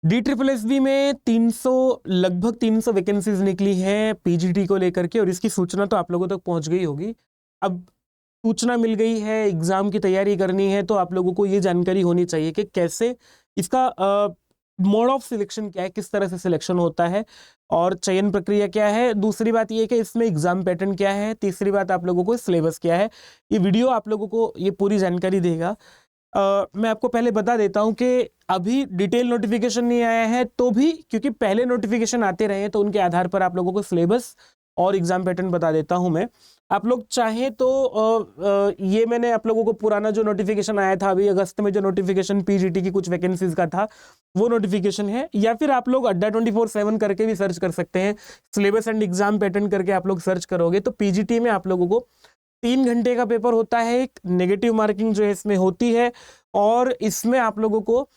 DSSB में 300 लगभग 300 vacancies निकली हैं पीजीटी को लेकर के, और इसकी सूचना तो आप लोगों तक पहुंच गई होगी। अब सूचना मिल गई है, एग्जाम की तैयारी करनी है, तो आप लोगों को ये जानकारी होनी चाहिए कि कैसे इसका मोड ऑफ सिलेक्शन क्या है, किस तरह से सिलेक्शन होता है और चयन प्रक्रिया क्या है। दूसरी बात ये है कि इसमें एग्जाम पैटर्न क्या है। तीसरी बात आप लोगों को सिलेबस क्या है। ये वीडियो आप लोगों को ये पूरी जानकारी देगा। मैं आपको पहले बता देता हूं कि अभी डिटेल नोटिफिकेशन नहीं आया है, तो भी क्योंकि पहले नोटिफिकेशन आते रहे हैं तो उनके आधार पर आप लोगों को सिलेबस और एग्जाम पैटर्न बता देता हूं मैं। आप लोग चाहें तो ये मैंने आप लोगों को पुराना जो नोटिफिकेशन आया था अभी अगस्त में, जो नोटिफिकेशन पीजीटी की कुछ वैकेंसीज का था, वो नोटिफिकेशन है, या फिर आप लोग अड्डा 24/7 करके भी सर्च कर सकते हैं। सिलेबस एंड एग्जाम पैटर्न करके आप लोग सर्च करोगे तो पीजीटी में आप लोगों को 3 घंटे का पेपर होता है। एक नेगेटिव मार्किंग जो है इसमें होती है, और इसमें आप लोगों को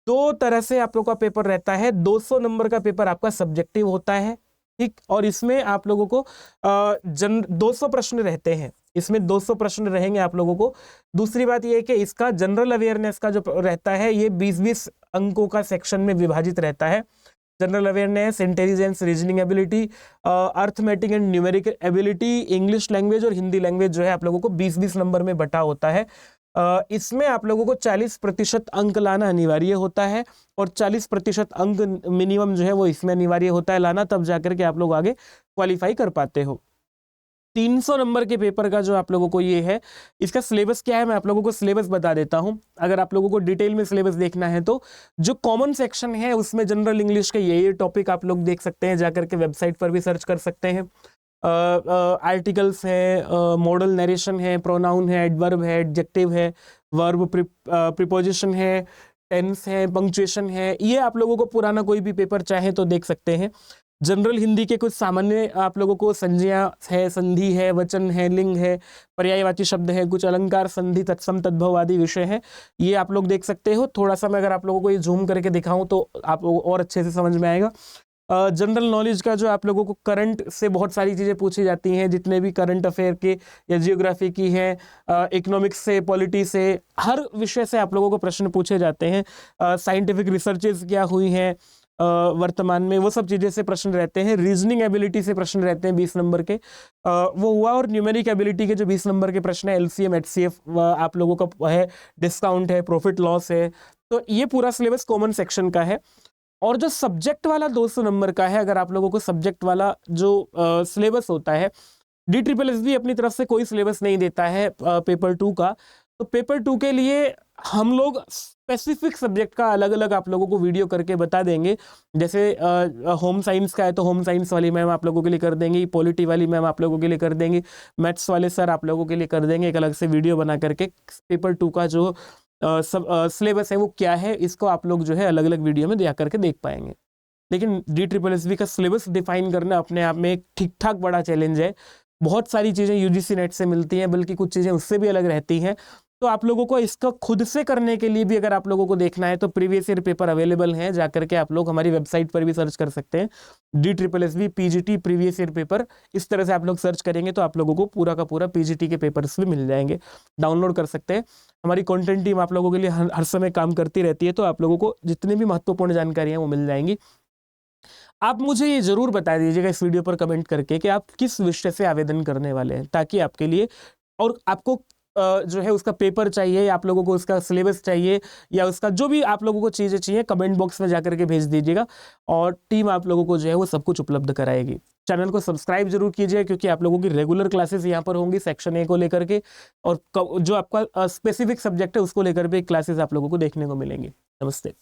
2 तरह से आप लोगों का पेपर रहता है। 200 नंबर का पेपर आपका सब्जेक्टिव होता है, ठीक, और इसमें आप लोगों को 200 प्रश्न रहते हैं। इसमें 200 प्रश्न रहेंगे आप लोगों को। दूसरी बात यह है कि इसका जनरल अवेयरनेस का जो रहता है ये 20-20 अंकों का सेक्शन में विभाजित रहता है। General awareness, intelligence, reasoning ability, arithmetic and numerical ability, English language और हिंदी लैंग्वेज जो है आप लोगों को 20-20 नंबर में बटा होता है। इसमें आप लोगों को 40% अंक लाना अनिवार्य होता है, और 40% अंक मिनिमम जो है वो इसमें अनिवार्य होता है लाना, तब जाकर के आप लोग आगे क्वालिफाई कर पाते हो। 300 नंबर के पेपर का जो आप लोगों को ये है, इसका सिलेबस क्या है मैं आप लोगों को सिलेबस बता देता हूं। अगर आप लोगों को डिटेल में सिलेबस देखना है तो जो कॉमन सेक्शन है उसमें जनरल इंग्लिश के ये टॉपिक आप लोग देख सकते हैं, जाकर के वेबसाइट पर भी सर्च कर सकते हैं। आर्टिकल्स है, मॉडल नरेशन है, प्रोनाउन है, एडवर्ब है, एडजेक्टिव है, वर्ब प्रीपोजिशन है, टेंस है, पंक्चुएशन है। ये आप लोगों को पुराना कोई भी पेपर चाहे तो देख सकते हैं। जनरल हिंदी के कुछ सामान्य आप लोगों को संज्ञा है, संधि है, वचन है, लिंग है, पर्यायवाची शब्द है, कुछ अलंकार, संधि, तत्सम, तद्भव आदि विषय है, ये आप लोग देख सकते हो। थोड़ा सा मैं अगर आप लोगों को ये जूम करके दिखाऊं तो आप लोगों को और अच्छे से समझ में आएगा। जनरल नॉलेज का जो आप लोगों को करंट से बहुत सारी चीज़ें पूछी जाती हैं, जितने भी करंट अफेयर के या जियोग्राफी की है, इकोनॉमिक्स से, पॉलिटी से, हर विषय से आप लोगों को प्रश्न पूछे जाते हैं। साइंटिफिक रिसर्चेज क्या हुई हैं वर्तमान में, वो सब चीज़ें से प्रश्न रहते हैं। रीजनिंग एबिलिटी से प्रश्न रहते हैं 20 नंबर के, वो हुआ। और न्यूमेरिक एबिलिटी के जो 20 नंबर के प्रश्न है, एलसीएम, एचसीएफ आप लोगों का है, डिस्काउंट है, प्रॉफिट लॉस है। तो ये पूरा सिलेबस कॉमन सेक्शन का है। और जो सब्जेक्ट वाला 200 नंबर का है, अगर आप लोगों को सब्जेक्ट वाला जो सिलेबस होता है, DSSB अपनी तरफ से कोई सिलेबस नहीं देता है पेपर 2 का। तो पेपर 2 के लिए हम लोग स्पेसिफिक सब्जेक्ट का अलग अलग आप लोगों को वीडियो करके बता देंगे। जैसे होम साइंस का है तो होम साइंस वाली मैम आप लोगों के लिए कर देंगी, पॉलिटी वाली मैम आप लोगों के लिए कर देंगी, मैथ्स वाले सर आप लोगों के लिए कर देंगे एक अलग से वीडियो बना करके। पेपर 2 का जो सब सिलेबस है वो क्या है, इसको आप लोग जो है अलग अलग वीडियो में दिखा करके देख पाएंगे। लेकिन DSSB का सिलेबस डिफाइन करना अपने आप में एक ठीक ठाक बड़ा चैलेंज है। बहुत सारी चीज़ें UGC नेट से मिलती हैं, बल्कि कुछ चीज़ें उससे भी अलग रहती हैं। तो आप लोगों को इसका खुद से करने के लिए भी अगर आप लोगों को देखना है तो प्रीवियस ईयर पेपर अवेलेबल हैं, जाकर के आप लोग हमारी वेबसाइट पर भी सर्च कर सकते हैं। DSSB PGT previous year paper, इस तरह से आप लोग सर्च करेंगे तो आप लोगों को पूरा का पूरा PGT के पेपर्स भी मिल जाएंगे, डाउनलोड कर सकते हैं। हमारी कंटेंट टीम आप लोगों के लिए हर समय काम करती रहती है, तो आप लोगों को जितनी भी महत्वपूर्ण जानकारी है वो मिल जाएंगी। आप मुझे ये जरूर बता दीजिएगा इस वीडियो पर कमेंट करके कि आप किस विषय से आवेदन करने वाले हैं, ताकि आपके लिए और आपको जो है उसका पेपर चाहिए, आप लोगों को उसका सिलेबस चाहिए, या उसका जो भी आप लोगों को चीज़ें चाहिए कमेंट बॉक्स में जाकर के भेज दीजिएगा, और टीम आप लोगों को जो है वो सब कुछ उपलब्ध कराएगी। चैनल को सब्सक्राइब जरूर कीजिए, क्योंकि आप लोगों की रेगुलर क्लासेस यहाँ पर होंगी सेक्शन A को लेकर के, और जो आपका स्पेसिफिक सब्जेक्ट है उसको लेकर भी क्लासेस आप लोगों को देखने को मिलेंगी। नमस्ते।